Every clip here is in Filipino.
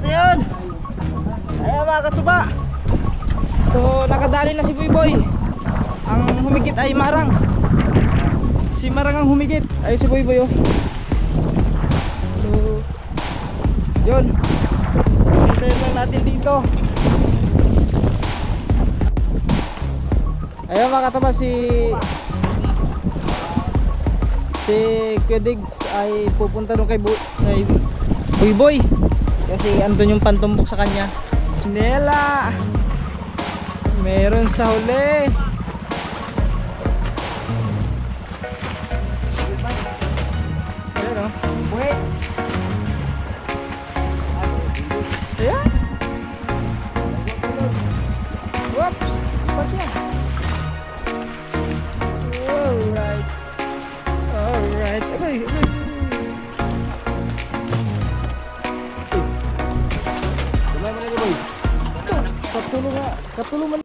So yun, ayan mga katsuba. So nakadali na si Boyboy. Ang humigit ay Marang. Si Marang ang humigit. Ayun si Boyboy oh. So yun, hintayin lang natin dito. Ayun mga katsuba, si Kuya Diggs ay pupunta doon kay Boyboy kasi andun yung pantumbok sa kanya. Nela, meron sa huli. Ayan o, buhay. Ayan. Whoops, ipat yan. Alright. Alright, okay. Salamat na boy. Katulong man.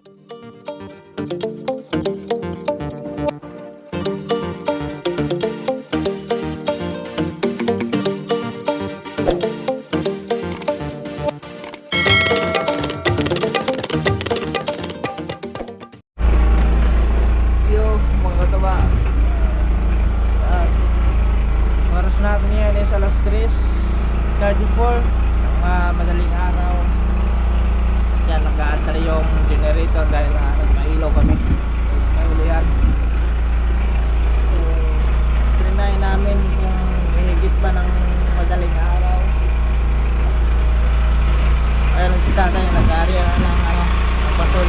Yo, mga kataba. Oras natin yan is alas 3:34 ng madaling araw. Yan, nag-aantay yung generator dahil nagmailaw kami. May ulian. So, trinay namin kung hihigit ba ng madaling araw. Ayan, kita tayo nag-aarya ng pasol.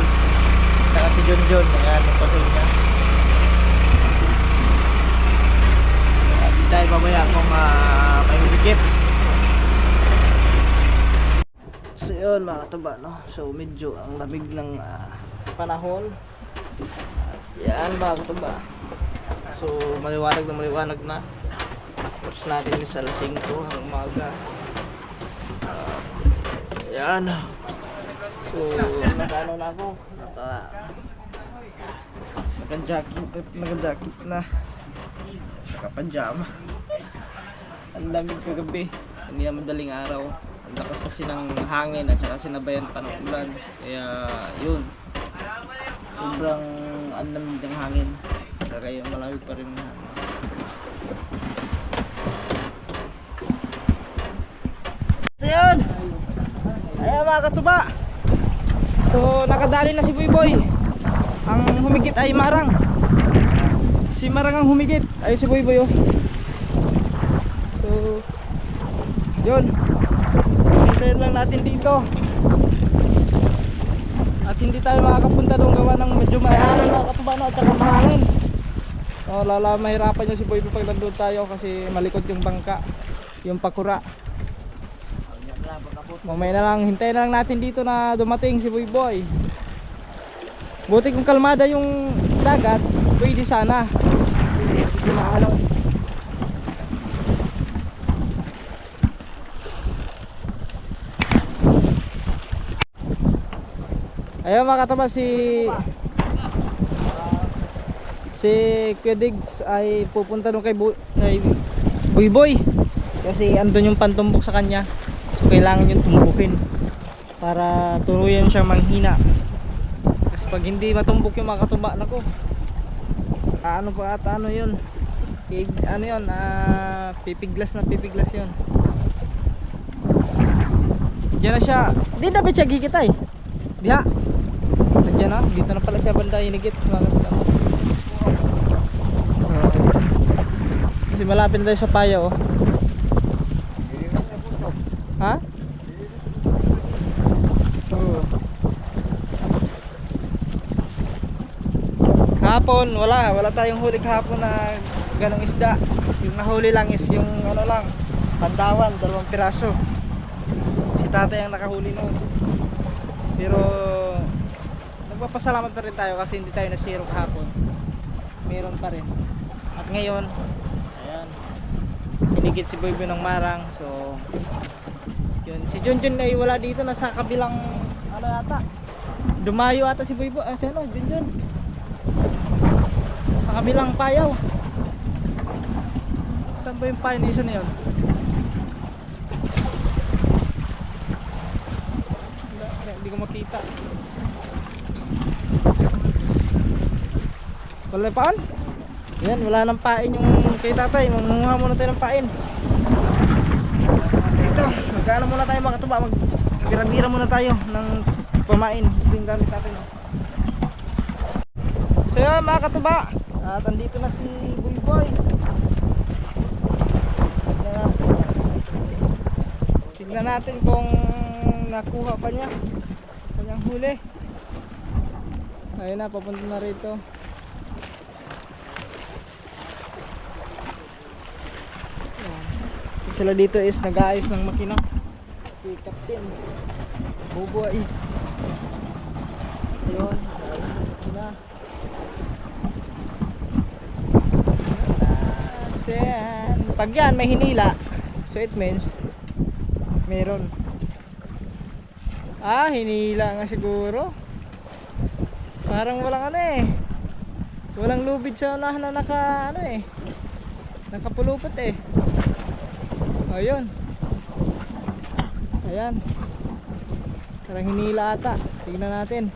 Saka si Junjun, ayan, yung pasol niya. Tayo mamaya kung may higit. So yun mga kataba, no? So medyo ang lamig ng panahon. Yan mga kataba. So maliwanag na. Oras natin is alas 5 hanggang umaga. Yan. So nag-ano na ako, naka-jacket na, naka-pajama. Ang lamig kagabi, hindi na madaling araw. Ang lakas kasi ng hangin at saka sinabayan pa ng ulan. Kaya yun, sobrang ang lamig ng hangin. Kaya malamig pa rin na. So yun, ayan mga katuba. So nakadali na si Boyboy. Ang humigit ay Marang. Si Marang ang humigit. Ayun si Boyboy oh. So yun, hintayin lang natin dito. At hindi tayo makakapunta doon gawa ng medyo mahangin mga katubano at saka mahangin. So mahirapan yung si Boyboy pag nandun tayo kasi malikot yung bangka, yung pakura. Mamaya na lang, hintayin na lang natin dito na dumating si Boyboy. Buti kung kalmada yung dagat, pwede sana. Hindi maalaw. Ayun mga kataba, si Kuya Diggs ay pupunta doon kay Boyboy kasi andun yung pantumbok sa kanya. So kailangan yung tumbukin para tuluyan siya manghina. Kasi pag hindi matumbok yung mga katuba, nako, ano pa ata, ano yun, ano yun, pipiglas na pipiglas yun. Diyan na siya, di dapat siya gigitay. Diha, nandiyan na, dito na pala siya banda hinigit mga katuba. Kasi malapit na tayo sa paya oh. Ha? Kahapon wala tayong huli kahapon na ganong isda. Yung nahuli lang is yung ano lang, pantawan, 2 piraso. Si tatay ang nakahuli noon. Pero nagpapasalamat pa rin tayo kasi hindi tayo nasiro kahapon. Meron pa rin. At ngayon, ayan, hinigit si Boyboy ng Marang. So yun, si Junjun ay wala dito, nasa kabilang ano yata, dumayo ata si Boyboy. Si ano, Junjun sa kabilang payaw. Saan ba yung payaw na isa na yun? ko makita. Wala na paon? Yan, wala nang pain yung kay tatay. Mangunguha muna tayo ng pain. Dito, magkano muna tayo mga katuba. Magbira-bira muna tayo ng pamain. Ito yung gamit natin. So yan mga katuba, at andito na si Buyboy. Tignan natin kung nakuha pa niya kanyang huli. Ayun na, papunta na rito. Sila dito is nag-aayos ng makina. Si Captain Buboy. Ayun, nag-aayos ng makina. Pag yan may hinila, so it means meron. Hinila nga siguro. Parang walang walang lubid sa unahan na nakapulupot ayun. Ayan, parang hinila ata. Tignan natin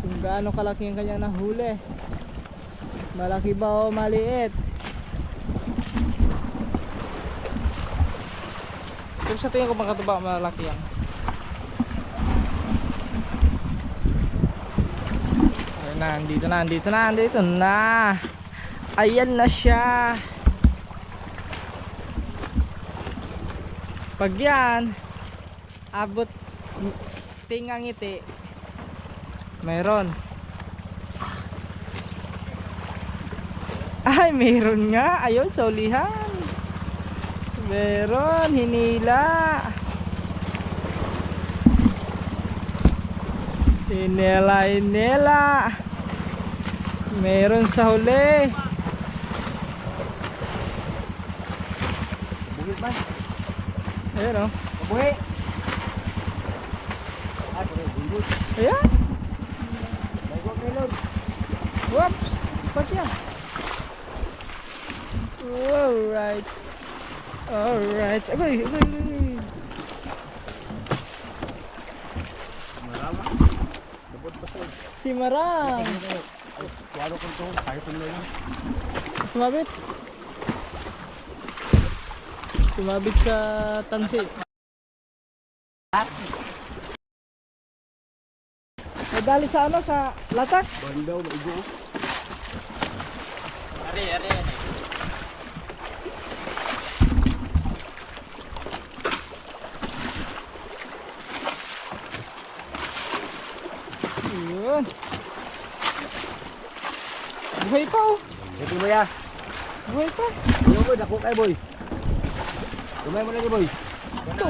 kung gaano kalaki ang kanyang nahuli. Malaki ba o maliit? Pero sa tingin ko mga katuba, malaki yan. Ayun na, andito na. Ayan na siya. Pag yan abot tingang ngiti, mayroon. Mayroon nga. Ayun, solihan. Meron, hinila. Inela. Meron sa huli. Bukit ba? Ayun o. Bukit. Ayan. Whoops. Ba't yan? Alright. Agoy. Marama. Dabot pa siya. Si Marang. Kuwaro ko ito. Kaya ito nila. Sumabit sa tansi. Nadali sa sa latak. Bandaw, maigo. Ari. Yun. Buhay pa Ito mo ya. Buhay pa. Ano boy, dako kay boy. Tumay mo lagi boy. Ito,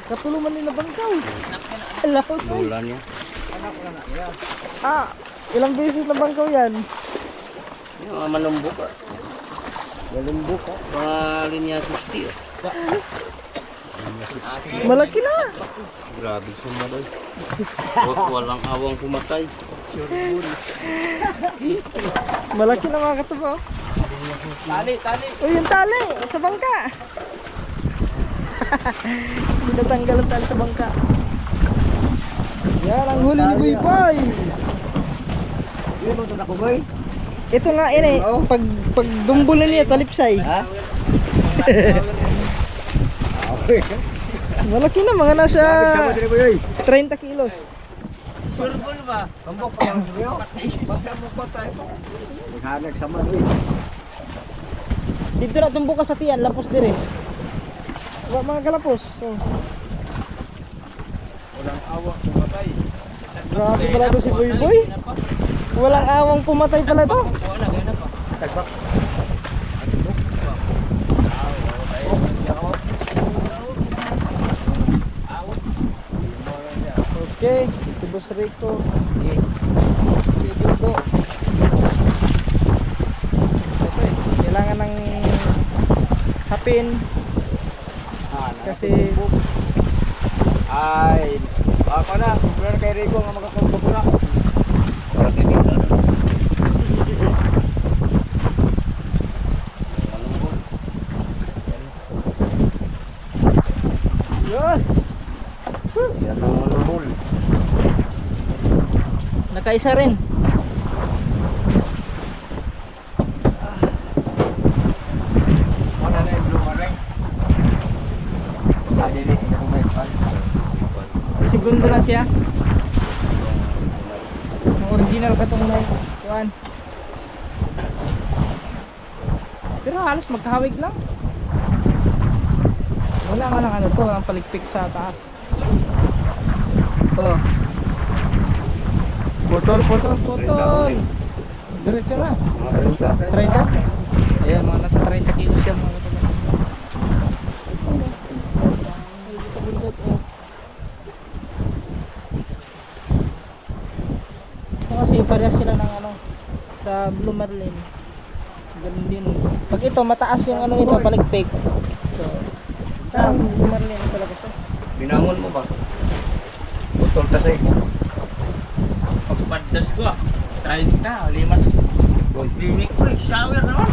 katulong man nila bangkaw. Alaos ay. Bulan niya. Anak ya. Ilang beses na bangkaw yan? Yung mga malumbok ah. Malumbok ah. Mga linya 60 Malaki na. Grabe suma doy. Walang awang pumatay. Malaki na mga katubo. Tali. Uy, yung tali sa bangka. Hindi natanggal ang tali sa bangka. Yan ang huli ni Buyboy. Ano mo ito ako boy? Ito nga pag dumbulan niya talipsay. Ha? Malaki na, mga nasa Sama din boy. 30 kilos. Surbol ba? Kambok pa lang suyo. Basta mo pa tayo. Naghanag sama doy. Dito na tumbok ka sa tiyan, lapos dire. Mga kalapos. Walang awang pumatay. Grabe pala to si Buyboy. Walang awang pumatay pala to. Wala gana pa. Tagbak. Okay, si Boss Rico. Sige dito. Kailangan ng hapin. Kasi ako na, kumpara kay Rico nga magkakumpok na. Para kay Rico. yun. Yan ang manubol. Nakaisa rin. Wala na yung blue ring. Malilis kumipan. Segundo na siya. Ang original ka itong may kuhan. Pero halos magkahawig lang. Wala nga lang ano to, ang paligpik sa taas. Oh. Putol. Diretso na. Mga 30? Ayan, mga nasa 30 kilos siya mga katuba. Sa bundot, oh. Ito kasi parehas sila ng ano, sa Blue Marlin. Ganun din. Pag ito, mataas yung ano nito, paligpik. So, Blue Marlin talaga siya. Binangon mo ba? Putol tasay. Pagpadas ko, 30, 5. Boy. Linik ko, shower naman.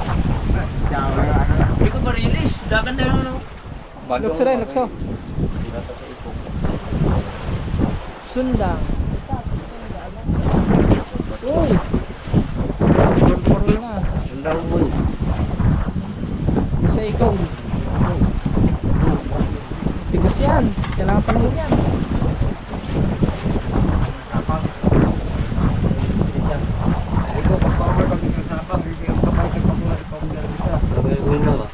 Shower ano na. Hindi ko ba-release, dagan na yun. Lukso rin, lukso. Sundang. Uy! Puro na. Sundang boy. Isa ikaw. Tigas yan. Kailangan panahon yan. Ikaw pag-power pag isang sabang, hindi ang kapal kay pag-power ikaw mo lang isa. Gagawin na ba?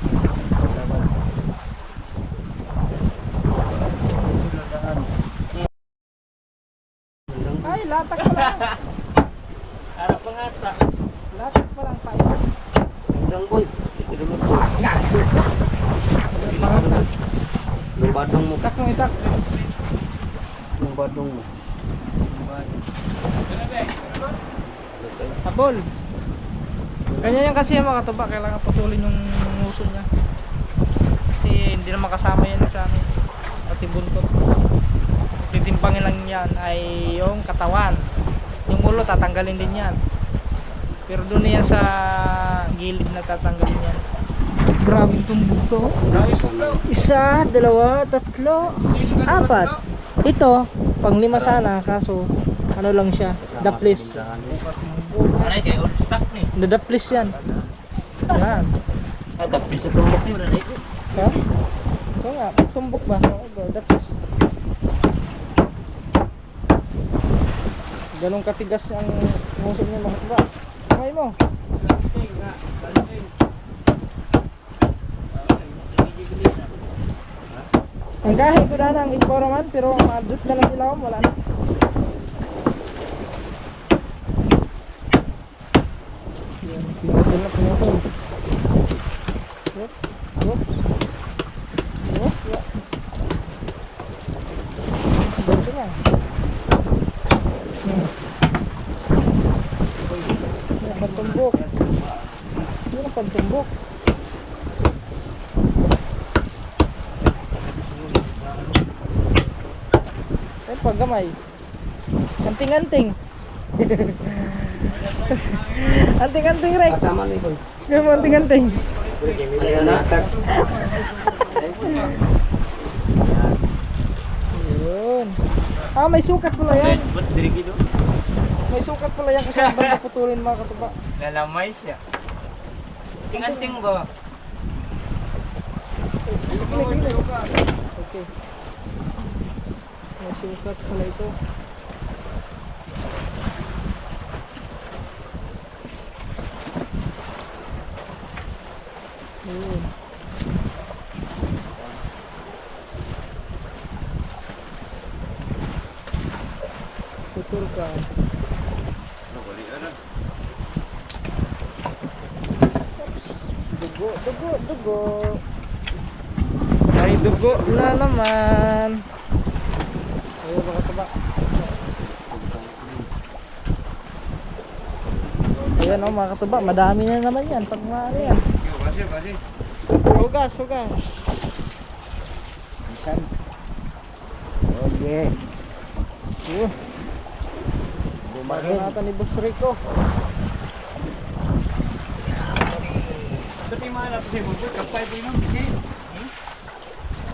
Ay, latak pa lang. Harap pa nga ta. Latak pa lang tayo. Sundang boy. Idulog ko. Pangat. Lumbadong mo. Itak mo, itak. Lumbadong mo. Habol. Ganyan yan kasi yung mga katuba. Kailangan putulin yung nguso niya. Kasi hindi naman kasama yan sa amin. Pati buntot. Titimpangin lang yan ay yung katawan. Yung ulo tatanggalin din yan. Pero doon yan sa gilid na tatanggalin yan. Grabe tumbok to. Isa, dalawa, tatlo, apat. Ito, pang lima sana. Kaso, ano lang siya. Daplis. Aray, kayo old stock ni. Nadaplis yan. Yan. Ah, tapis sa tumbok ni, wala na ito. Ha? Ito nga, tumbok ba? Oo, daplis. Ganong katigas ang musog niya mga ba? Kamay mo. Ang gahe ko na ng iporoman pero madut na lang sila wala na. Yan, pinutol na pinutol. Yup, yup. Yup, yup. Ganito lang. Yan, pantumbok. Yan ang pantumbok. Ay, paggamay. Anting-anting. Anting-anting, Rek. Kasama ni boy. Gawin mo anting-anting. Ayan na. Yun. Ah, may sukat pala yan. Ba't dirigi do? May sukat pala yan kasi ang banda putulin mga katuba. Lalamay siya. Ting-anting ba? Kilig. Okay. May sukat pala ito. Yun. Putol ka. Dugo. Ay, dugo na naman. Ayun, mga katuba. Ayan o mga katuba, madami na naman yan. Pag ano yan. Hugas. Okay. Yun. Bago natin ni Boss Rico. Ito yung mga lapis mo, kapay po yung bisi.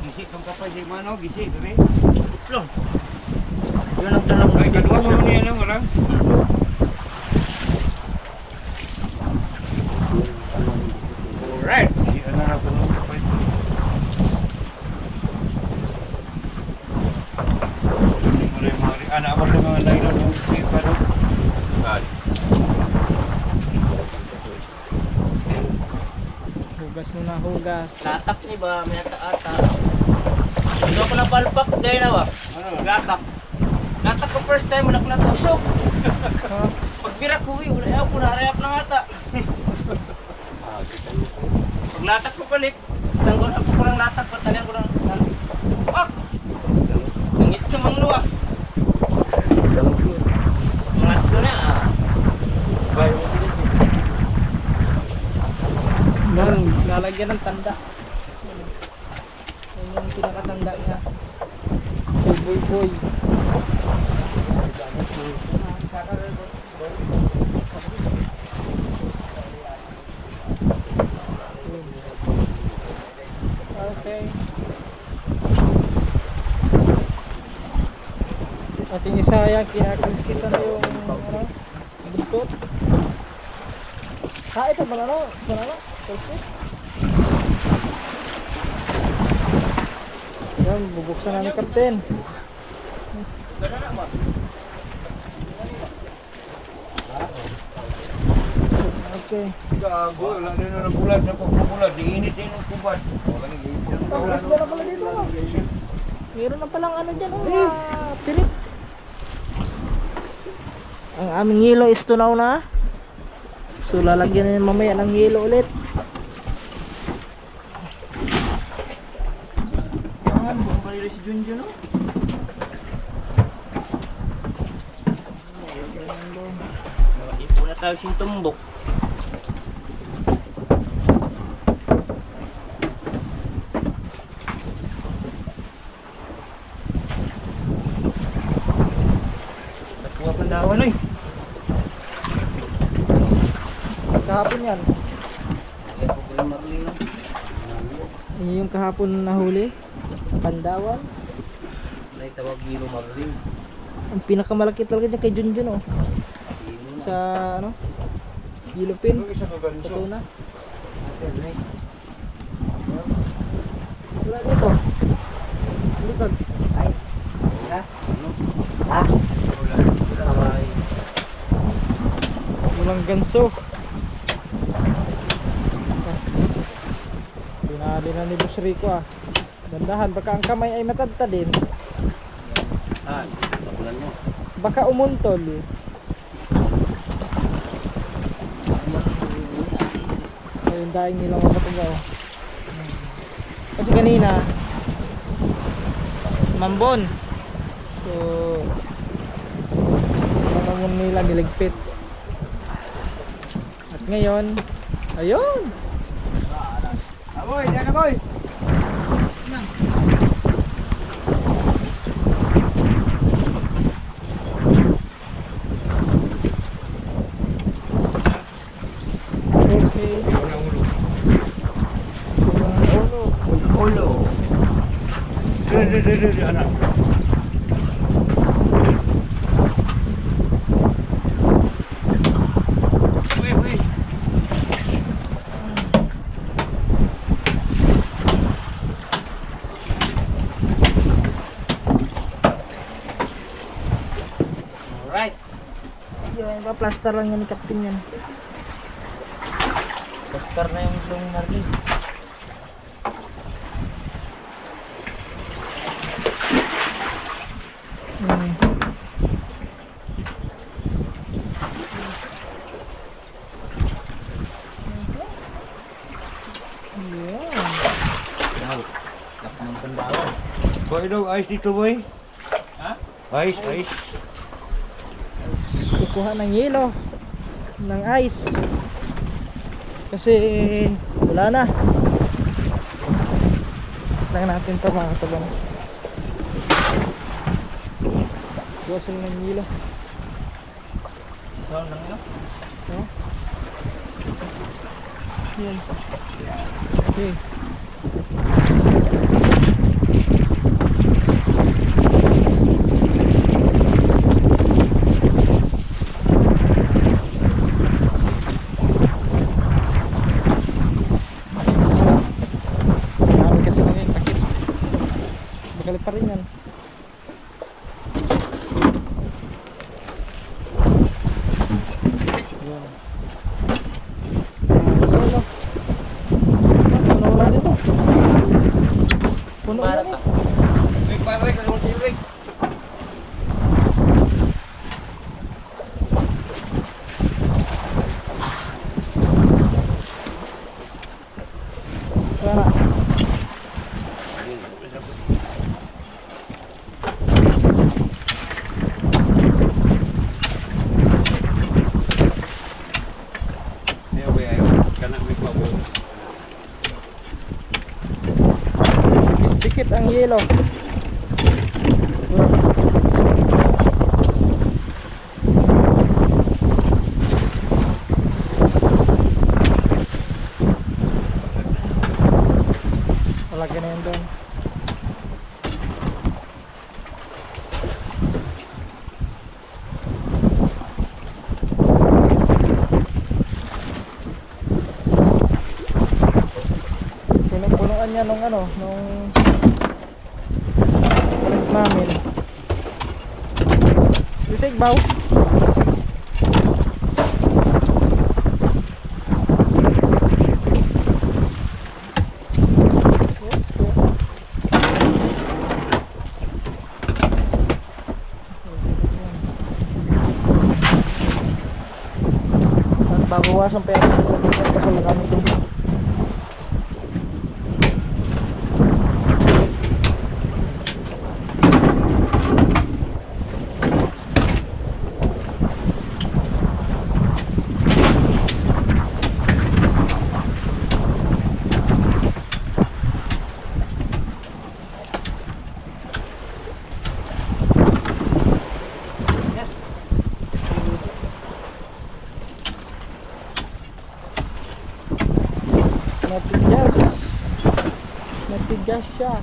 Bisi Gisi kang kapay si Mano, gisi, bebe. Itlong. Yun ang tanong. Ay, kadua mo niya lang, wala. Alright. Hindi na na puno kapay. Mulai-mulai, anak mo ng mga nylon yung sweet pa doon. Hugas muna, hugas. Latak ni ba? May ata-ata. Hindi ako napalpak. Gaya na ba? Ano? Latak. Latak ko first time. Wala ko natusok. Ha? Pagbira ko, wala ako. Narayap na ata. Pag latak ko balik, tanggol ako ko ng latak. Patalian ko ng... Pak! Nangit sa mga luwa. Mga ito na Yan, lalagyan ng tanda. Yan yung pinakatanda niya. Kay Boy Boy. Okay. Ating isa yan, kinakalis-kisan na yung ano, buntot. Ito banana, banana, toasted. Yan, bubuksan na ni Kapten. Okay. Gago, wala din na ng bulan sa pagbubulan. Diinit din ang kubad. Ang isda na pala dito. Oh. Meron na palang ano dyan, oh, pirit. Ang aming yelo is tunaw na. So lalagyan na mamaya ng yelo ulit. Yan, buong kanila si Junjun, no? Ipo na tayo siyang tumbok. Nakuha pa dawan, oy. Kahapon yan. Yung kahapon nahuli. Pandawan. Naitawag Giro Marling. Ang pinakamalaki talaga niya kay Junjun, oh. Sa ano? Yellowfin. Isa ka Sa ganito. tuna. Wala dito. Likod. Ay. Ha? Walang ganso. Pinali na ni Boss Rico, ah. Dandahan, baka ang kamay ay matadta din. Ah, tabulan mo. Baka umuntol. Eh. Ayun, daing nilang mapatugaw. Kasi kanina, mambon. So, naman nila niligpit. At ngayon, ayun! Aboy, diyan na boy. Okay. Wala ulo. Ulo. Ulo. Dede, anak. Uy. Alright. Yun, pa-plaster lang yan ni Captain yan. Pastar na yung long Marling. Hmm. Ayan. Wow. Lak ng tandawan. Boy daw, ice dito boy. Ha? Ice. Kukuha ng yelo, ng ice. Kasi wala na. Lang natin pa mga katabang. Buwasan ng yelo. So, lang no? No? Yan. Okay. Marami kasi naging takip. Bakalit pa rin yan. Yun. Yelo. Puno na dito. Puno na dito. Wig, pare, kung si Wig. Wala na. Dikit ang yelo. Malaki na yun doon. Punuan niya nung ano, nung alis namin. Isig baw. At babawasan pa yung kasi marami tubig. Yes. Matigas. Matigas siya.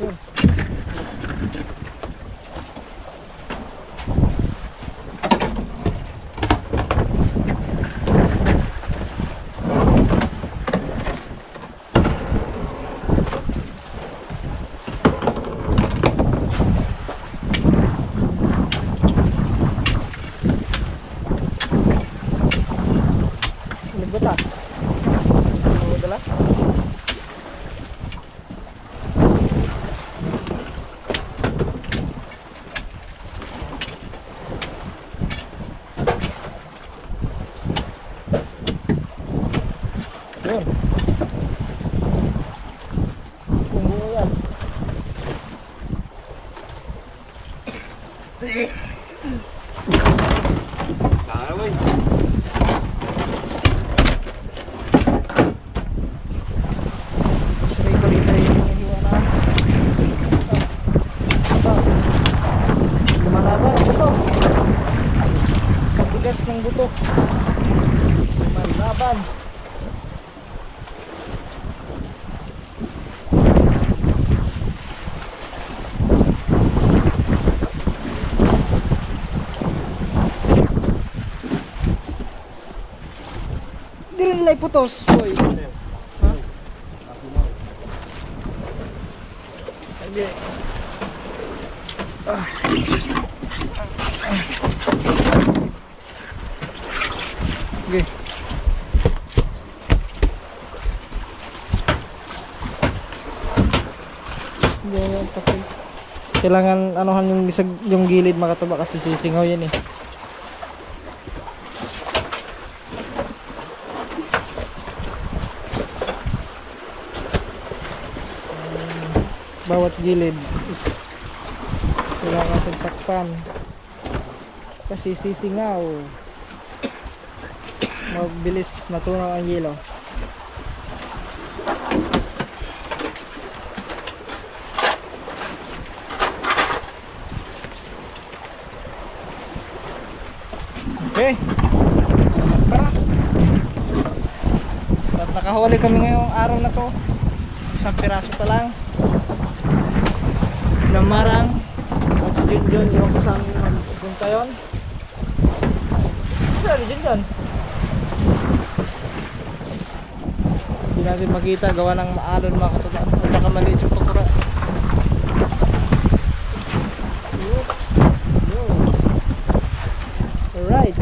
Yun. Ligot ah. Dala. Yun. Bumbuo yan. Kaaway. Sabi ko dito yung hiwa na. Ito. Lumalaban ang buto. Sa tigas ng buto. Lumalaban. Hindi rin nila iputos, boy. Ha? Sige. Ah. Sige. Ganyan, tapos. Kailangan anuhan yung bisag, yung gilid makataba kasi sisingaw yan eh. Bawat gilid is kailangan takpan kasi sisingaw, mabilis natunaw ang yelo. Okay. At nakahuli kami ngayong araw na to. Isang piraso pa lang. Namarang. At si Junjun, iwan ko saan punta yun. Saan Junjun? Hindi natin makita, gawa ng maalon mga katutaan. At saka maliit yung pakura. Alright.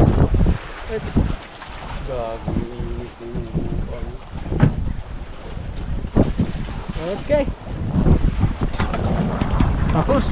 Okay. Tapos